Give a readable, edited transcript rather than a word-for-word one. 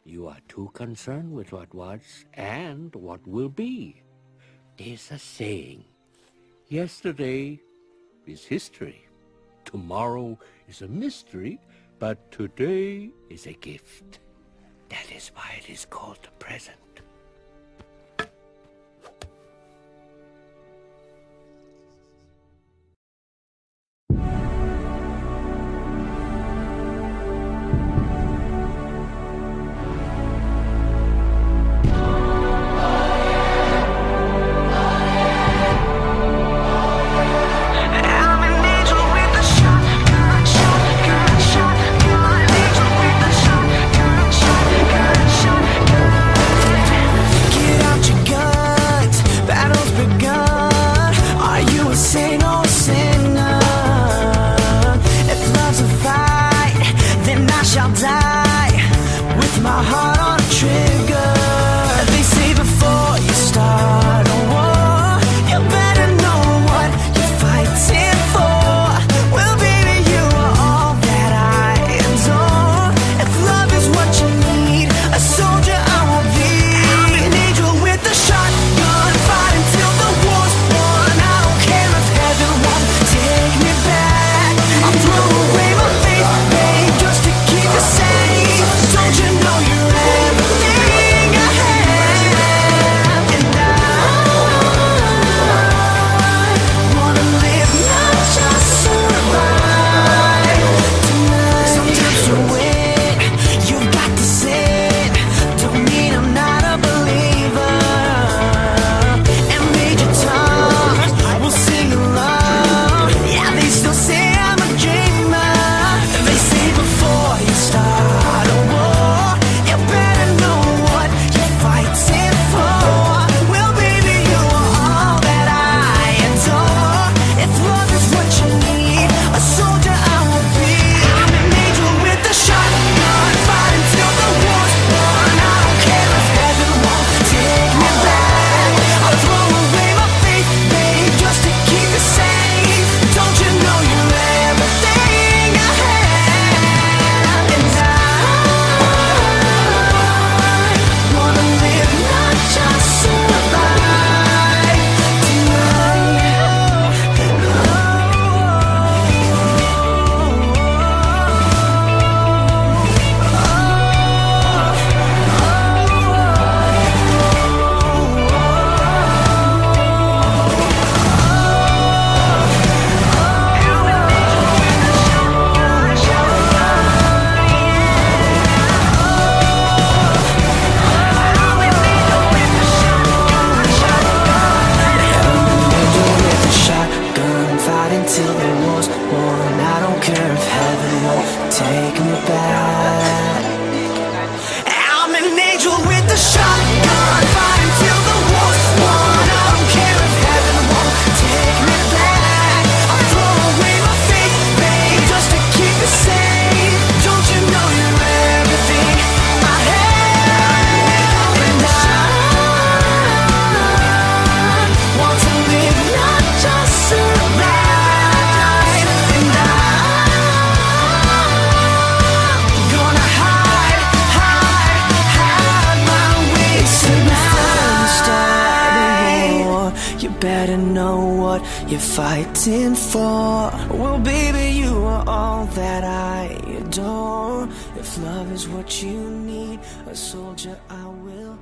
You are too concerned with what was and what will be. There's a saying, yesterday is history, tomorrow is a mystery, but today is a gift. That is why it is called the present. Shall die with my heart on a trigger. They say before you start a war, you better know what you're fighting for. Well, baby, you are all that I adore. If love is what you need, a soldier I will be. I'm an angel with a shotgun, fighting till the war's won. I don't care if heaven won't take me back. I'll throw away my faith, babe, just to keep you safe. Don't you know you're everything I have? And I wanna live, not just survive tonight. Sometimes to win, you've got to sin. Don't mean I'm not a believer. And Major Tom will sing along. Yeah, they still say I'm a dreamer. They say before you start a war, you better know what you're fighting for. Well, baby, you are all that I adore. If love is what you need, a soldier I will be. I'm an angel with a shotgun, fighting till the war's won. I don't care if heaven won't take me back. I'll throw away my faith, babe, just to keep you safe. Don't you know you're everything I have? And I wanna live, not just survive till the war's won. I don't care if heaven won't take me back. I'm an angel with a shotgun, fighting till the war's won. I don't care if heaven won't take me back. I'll throw away my faith, babe, just to keep you safe. Don't you know you're everything I have? And I want to live, not just survive. You better know what you're fighting for. Well, baby, you are all that I adore. If love is what you need, a soldier I will